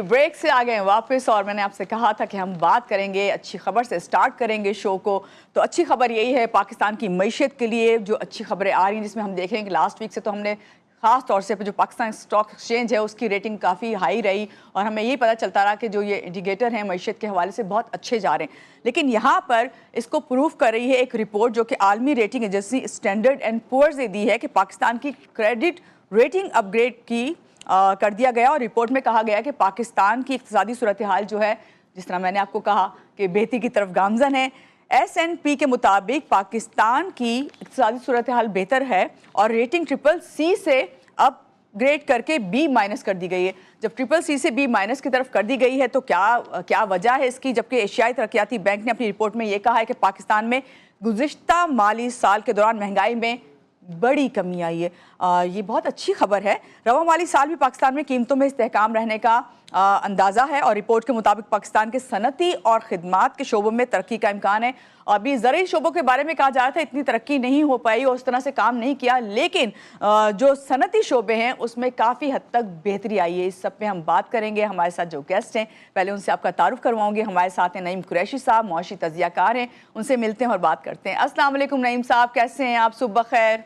Break से आ गए हैं वापस और मैंने आपसे कहा था कि हम बात करेंगे, अच्छी खबर से स्टार्ट करेंगे शो को। तो अच्छी खबर यही है पाकिस्तान की मईशत के लिए जो अच्छी खबरें आ रही हैं, जिसमें हम देख रहे हैं कि लास्ट वीक से तो हमने ख़ास तौर से जो पाकिस्तान स्टॉक एक्सचेंज है उसकी रेटिंग काफ़ी हाई रही और हमें यही पता चलता रहा कि जो ये इंडिकेटर हैं मईशत के हवाले से बहुत अच्छे जा रहे हैं। लेकिन यहाँ पर इसको प्रूव कर रही है एक रिपोर्ट जो कि आलमी rating agency Standard and Poor's ने दी है कि पाकिस्तान की क्रेडिट रेटिंग अपग्रेड की कर दिया गया और रिपोर्ट में कहा गया कि पाकिस्तान की इक़्तिसादी सूरत हाल जो है, जिस तरह मैंने आपको कहा कि बेहतरी की तरफ गामजन है। S&P के मुताबिक पाकिस्तान की इक़्तिसादी सूरत हाल बेहतर है और रेटिंग CCC से अपग्रेड करके B- कर दी गई है। जब CCC से B- की तरफ कर दी गई है तो क्या वजह है इसकी, जबकि एशियाई तरक्याती बैंक ने अपनी रिपोर्ट में ये कहा है कि पाकिस्तान में गुज़िश्ता माली साल के दौरान महंगाई में बड़ी कमी आई है। ये बहुत अच्छी खबर है। रवा माली साल भी पाकिस्तान में कीमतों में इस्तेहकाम रहने का अंदाज़ा है और रिपोर्ट के मुताबिक पाकिस्तान के सनती और खिदमात के शोबों में तरक्की का इम्कान है। अभी ज़रूरी शोबों के बारे में कहा जा रहा था इतनी तरक्की नहीं हो पाई और उस तरह से काम नहीं किया, लेकिन जो सनती शोबे हैं उसमें काफ़ी हद तक बेहतरी आई है। इस सब पे हम बात करेंगे। हमारे साथ जो गेस्ट हैं पहले उनसे आपका तारुफ करवाऊंगी। हमारे साथ हैं नईम कुरैशी साहब, मुआशी तजियाकार हैं, उनसे मिलते हैं और बात करते हैं। अस्सलाम वालेकुम नईम साहब, कैसे हैं आप? सुबह खैर।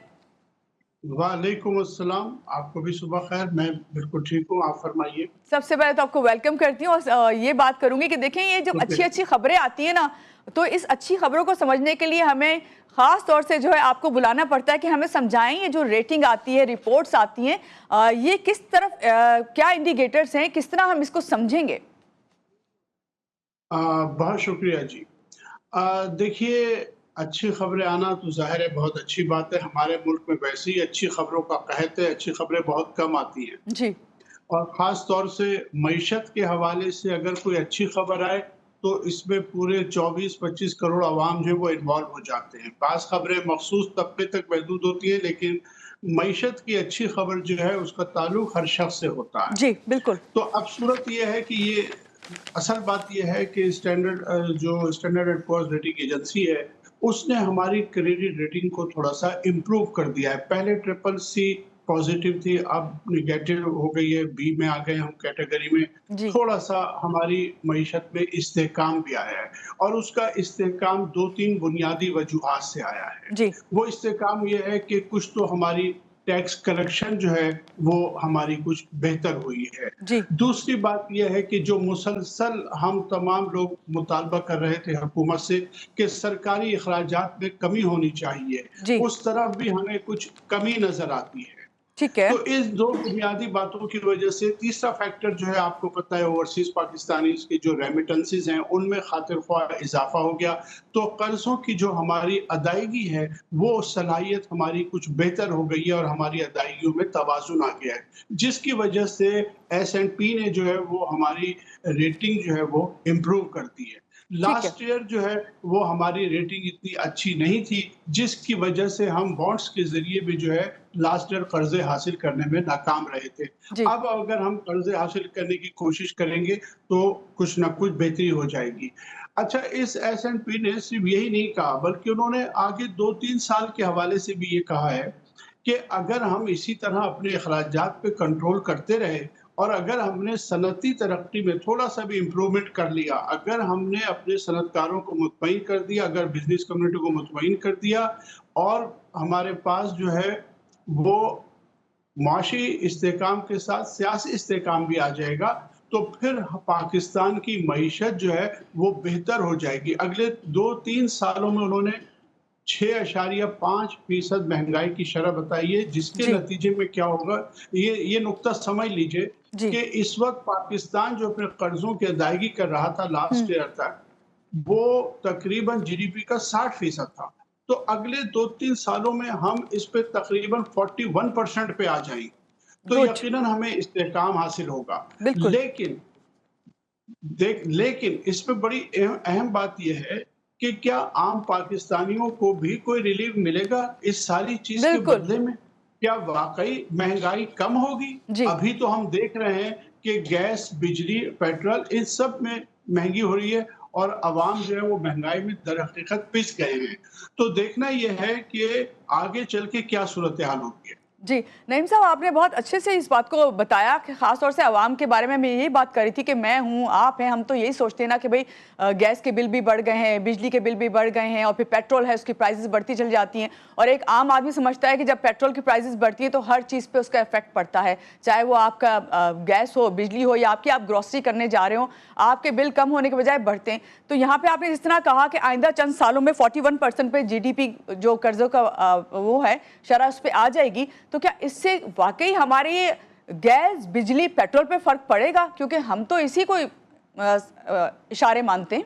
वालेकुम अस्सलाम, आपको भी सुबह खैर। मैं बिल्कुल ठीक हूँ, आप फरमाइए। सबसे पहले तो आपको वेलकम करती हूँ और ये बात करूंगी कि देखें ये जो अच्छी अच्छी खबरें आती हैं ना, तो इस अच्छी खबरों को समझने के लिए हमें खास तौर से जो है आपको बुलाना पड़ता है कि हमें समझाएं ये जो रेटिंग आती है, रिपोर्ट्स आती हैं, ये किस तरफ क्या इंडिकेटर्स हैं, किस तरह हम इसको समझेंगे? बहुत शुक्रिया जी। देखिए, अच्छी खबरें आना तो ज़ाहिर है बहुत अच्छी बात है। हमारे मुल्क में वैसे ही अच्छी खबरों का कहत है, अच्छी खबरें बहुत कम आती हैं जी और ख़ास तौर से मईशत के हवाले से अगर कोई अच्छी खबर आए तो इसमें पूरे 24-25 करोड़ अवाम जो है वो इन्वॉल्व हो जाते हैं। बाज़ खबरें मखसूस तबके तक महदूद होती हैं, लेकिन मईशत की अच्छी खबर जो है उसका ताल्लुक हर शख्स से होता है। जी बिल्कुल। तो अब सूरत ये है कि ये असल बात ये है कि जो Standard and Poor's rating agency है, उसने हमारी क्रेडिट रेटिंग को थोड़ा-सा इम्प्रूव कर दिया है। पहले ट्रिपल सी पॉज़िटिव थी, अब नेगेटिव हो गई है, बी में आ गए हम कैटेगरी में। जी थोड़ा-सा हमारी मईशत में इस्तेहकाम भी आया है और उसका इस्तेहकाम 2-3 बुनियादी वजूहात से आया है। जी वो इस्तेहकाम ये है कि कुछ तो हमारी टैक्स कलेक्शन जो है वो हमारी कुछ बेहतर हुई है। जी दूसरी बात ये है कि जो मुसलसल हम तमाम लोग मुतालबा कर रहे थे हुकूमत से कि सरकारी अखराजात में कमी होनी चाहिए, जी उस तरफ भी हमें कुछ कमी नज़र आती है। ठीक है। तो इस 2 बुनियादी बातों की वजह से तीसरा फैक्टर जो है आपको पता है ओवरसीज़ पाकिस्तानीज़ की जो रेमिटेंसेस हैं उनमें खातिर-ख्वाह इज़ाफ़ा हो गया। तो कर्ज़ों की जो हमारी अदायगी है वो सलाहियत हमारी कुछ बेहतर हो गई है और हमारी अदायगियों में तवाज़ुन आ गया है। जिसकी वजह से S&P ने जो है वो हमारी रेटिंग जो है वो इम्प्रूव कर दी है। ठीक है। लास्ट ईयर जो है वो हमारी रेटिंग इतनी अच्छी नहीं थी, जिसकी वजह से हम बॉन्ड्स के ज़रिए भी जो है लास्ट ईयर कर्ज़े हासिल करने में नाकाम रहे थे। जी अब अगर हम कर्ज़े हासिल करने की कोशिश करेंगे तो कुछ न कुछ बेहतरी हो जाएगी। अच्छा, इस S&P ने सिर्फ़ यही नहीं कहा बल्कि उन्होंने आगे 2-3 साल के हवाले से भी ये कहा है कि अगर हम इसी तरह अपने अखराजात पे कंट्रोल करते रहे और अगर हमने सनअती तरक्की में थोड़ा-सा भी इम्प्रूवमेंट कर लिया, अगर हमने अपने सनअतकारों को मुतमईन कर दिया, अगर बिज़नेस कम्युनिटी को मुतमईन कर दिया और हमारे पास जो है वो मुआशी इस्तेहकाम के साथ सियासी इस्तेहकाम भी आ जाएगा, तो फिर पाकिस्तान की मईशत जो है वो बेहतर हो जाएगी। अगले 2-3 सालों में उन्होंने 6.5% महँगाई की शरह बताई है, जिसके जी नतीजे में क्या होगा, ये नुक्ता समझ लीजिए जी कि इस वक़्त पाकिस्तान जो अपने कर्ज़ों की अदायगी कर रहा था लास्ट ईयर तक, वो तकरीबन जीडीपी का 60% था। तो अगले 2-3 सालों में हम इस पे तकरीबन 41% पे आ जाएँगे, तो गुड। यकीनन हमें इस्तेहकाम हासिल होगा। बिल्कुल लेकिन लेकिन इसमें बड़ी अहम बात ये है कि क्या आम पाकिस्तानियों को भी कोई रिलीफ मिलेगा इस सारी चीज़ के बिल्कुल। बदले में? क्या वाक़ई महँगाई कम होगी? जी अभी तो हम देख रहे हैं कि गैस, बिजली, पेट्रोल इन सब में महँगी हो रही है और अवाम जो है वो महँगाई में दर हकीकत पिस गए हैं। तो देखना ये है कि आगे चल के क्या सूरत-ए-हाल होगी। जी, नईम साहब आपने बहुत अच्छे से इस बात को बताया कि ख़ास तौर से आवाम के बारे में मैं यही बात कर रही थी कि मैं हूँ, आप हैं, हम तो यही सोचते हैं ना कि भई गैस के बिल भी बढ़ गए हैं, बिजली के बिल भी बढ़ गए हैं और फिर पेट्रोल है उसकी प्राइसेस बढ़ती चली जाती हैं और एक आम आदमी समझता है कि जब पेट्रोल की प्राइसेस बढ़ती हैं तो हर चीज़ पे उसका इफेक्ट पड़ता है। चाहे वो आपका गैस हो, बिजली हो या आप ग्रोसरी करने जा रहे हो, आपके बिल कम होने के बजाय बढ़ते हैं। तो यहाँ पे आपने जिस तरह कहा कि आइंदा चंद सालों में 41% पे जीडीपी जो कर्ज़ों का वो है शरह उस पे आ जाएगी, तो क्या इससे वाकई हमारे ये गैस, बिजली, पेट्रोल पे फर्क पड़ेगा? क्योंकि हम तो इसी को इशारे मानते हैं।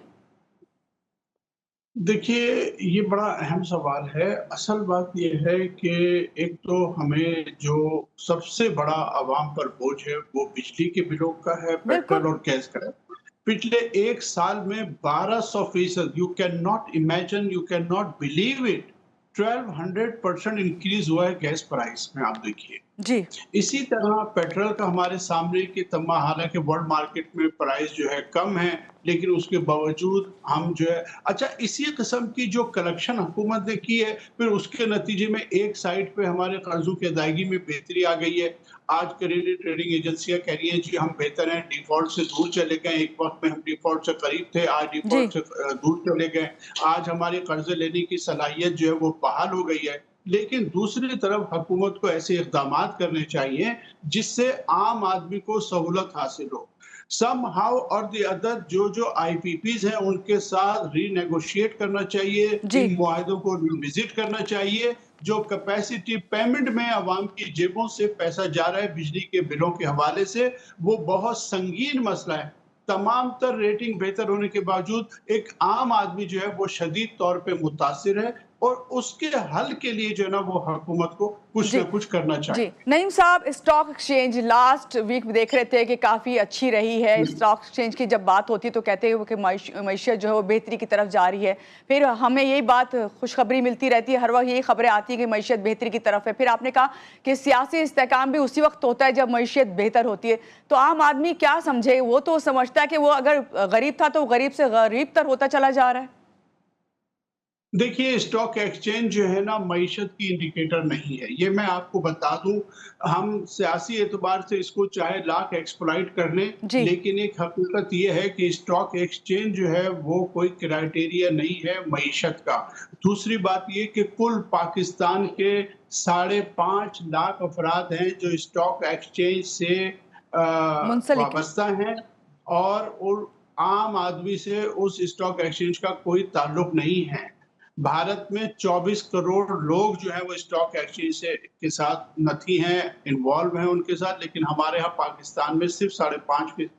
देखिए, ये बड़ा अहम सवाल है। असल बात ये है कि एक तो हमें जो सबसे बड़ा आवाम पर बोझ है, वो बिजली के बिलों का है, बिल्कुल। पेट्रोल और गैस का है। पिछले 1 साल में 1200% you can not imagine, you can not believe it, 1200% increase हुआ है गैस प्राइस में, आप देखिए। जी, इसी तरह पेट्रोल का हमारे सामने कि हालांकि वर्ल्ड मार्केट में प्राइस जो है कम है, लेकिन उसके बावजूद हम जो है अच्छा इसी किस्म की जो कलेक्शन हुकूमत ने की है, फिर उसके नतीजे में एक साइड पे हमारे कर्जों की अदायगी में बेहतरी आ गई है। आज क्रेडिट रेटिंग एजेंसियां कह रही हैं जी हम बेहतर हैं, डिफॉल्ट से दूर चले गए। एक वक्त में हम डिफॉल्ट से करीब थे, आज जी, डिफॉल्ट से दूर चले गए। आज हमारे कर्जे लेने की सलाहियत जो है वो बहाल हो गई है। लेकिन दूसरी तरफ हुकूमत को ऐसे इक़दामात करने चाहिए जिससे आम आदमी को सहूलत हासिल हो। समहाउ और द अदर जो आईपीपीज़ हैं उनके साथ रीनेगोशिएट करना चाहिए, जी। इन मुआहदों को रिविज़िट करना चाहिए। जो कैपेसिटी पेमेंट में अवाम की जेबों से पैसा जा रहा है बिजली के बिलों के हवाले से, वो बहुत संगीन मसला है। तमाम तर रेटिंग बेहतर होने के बावजूद एक आम आदमी जो है वो शदीद तौर पे मुतासिर है और उसके हल के लिए जो है ना वो हुकूमत को कुछ जी, ना कुछ करना जी। चाहिए। नईम साहब, स्टॉक एक्सचेंज लास्ट वीक देख रहे थे कि काफ़ी अच्छी रही है। स्टॉक एक्सचेंज की जब बात होती है तो कहते हैं कि मईशत जो है वो बेहतरी की तरफ जा रही है। फिर हमें यही बात खुशखबरी मिलती रहती है, हर वक्त यही खबरें आती हैं कि मईशत बेहतरी की तरफ है। फिर आपने कहा कि सियासी इस्तेहकाम भी उसी वक्त होता है जब मईशत बेहतर होती है। तो आम आदमी क्या समझे? वो तो समझता है कि वो अगर गरीब था तो गरीब से गरीब तर होता चला जा रहा है। देखिए, स्टॉक एक्सचेंज जो है ना मईशत की इंडिकेटर नहीं है, ये मैं आपको बता दूं। हम सियासी एतबार से इसको चाहे लाख एक्सप्लॉइट कर लें, जी, लेकिन एक हकीकत ये है कि स्टॉक एक्सचेंज जो है वो कोई क्राइटेरिया नहीं है मईशत का। दूसरी बात ये कि कुल पाकिस्तान के 5.5 लाख अफराद हैं जो स्टॉक एक्सचेंज से मुंसलिक है। वाबस्ता हैं और आम आदमी से उस स्टॉक एक्सचेंज का कोई ताल्लुक नहीं है। भारत में 24 करोड़ लोग जो हैं वो स्टॉक एक्सचेंज से के साथ नथी हैं, इन्वॉल्व हैं उनके साथ, लेकिन हमारे यहाँ पाकिस्तान में सिर्फ 5.5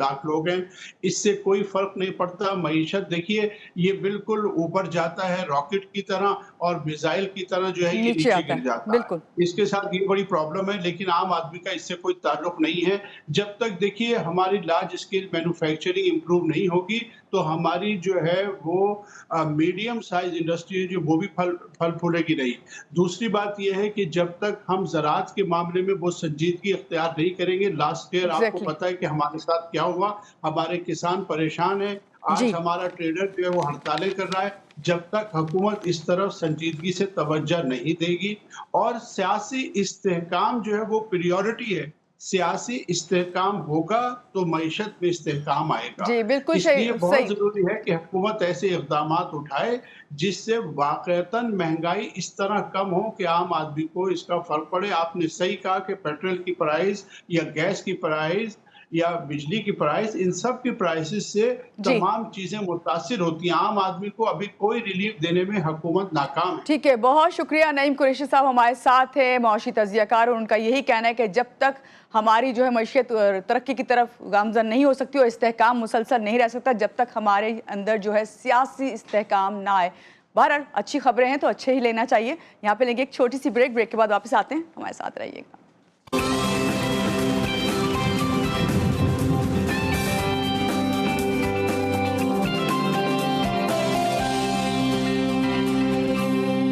लाख लोग हैं। इससे कोई फर्क नहीं पड़ता। मईशत देखिए ये बिल्कुल ऊपर जाता है रॉकेट की तरह और मिसाइल की तरह जो है ये नीचे नीचे आता गिर है। जाता बिल्कुल। है। इसके साथ ये बड़ी प्रॉब्लम है, लेकिन आम आदमी का इससे कोई ताल्लुक नहीं है। जब तक देखिए हमारी लार्ज स्केल मैन्युफैक्चरिंग इम्प्रूव नहीं होगी तो हमारी जो है वो मीडियम साइज इंडस्ट्री है जो वो भी फल फूलेगी नहीं। दूसरी बात ये है कि जब तक हम ज़राअत के मामले में वो संजीदगी इख्तियार नहीं करेंगे, लास्ट ईयर आपको एग्जैक्टली। पता है कि हमारे साथ क्या हुआ, हमारे किसान परेशान हैं, आज जी, हमारा ट्रेडर जो है वो हड़तालें कर रहा है। जब तक हुकूमत इस तरफ संजीदगी से तवज्जो नहीं देगी और सियासी इस्तेहकाम जो है वो प्रायोरिटी है, सियासी इस्तेहकाम होगा तो मईशत में इस्तेहकाम आएगा। जी, बिल्कुल इसलिए बहुत सही। ज़रूरी है कि हुकूमत ऐसे इक़दामात उठाए जिससे वाक़ईतन महँगाई इस तरह कम हो कि आम आदमी को इसका फ़र्क पड़े। आपने सही कहा कि पेट्रोल की प्राइस या गैस की प्राइस या बिजली की प्राइस, इन सब की प्राइसेज़ से जी, तमाम चीज़ें मुतासिर होती हैं। आम आदमी को अभी कोई रिलीफ़ देने में हुकूमत नाकाम है। ठीक है। बहुत शुक्रिया नईम कुरैशी साहब हमारे साथ हैं, मुआशी तज़कियाकार, और उनका यही कहना है कि जब तक हमारी जो है मईशत तरक्की की तरफ गामज़न नहीं हो सकती और इस्तेहकाम मुसलसल नहीं रह सकता, जब तक हमारे अंदर जो है सियासी इस्तेहकाम ना आए। बहरहाल अच्छी खबरें हैं तो अच्छे ही लेना चाहिए। यहाँ पे लेंगे एक छोटी सी ब्रेक के बाद वापस आते हैं, हमारे साथ रहिएगा।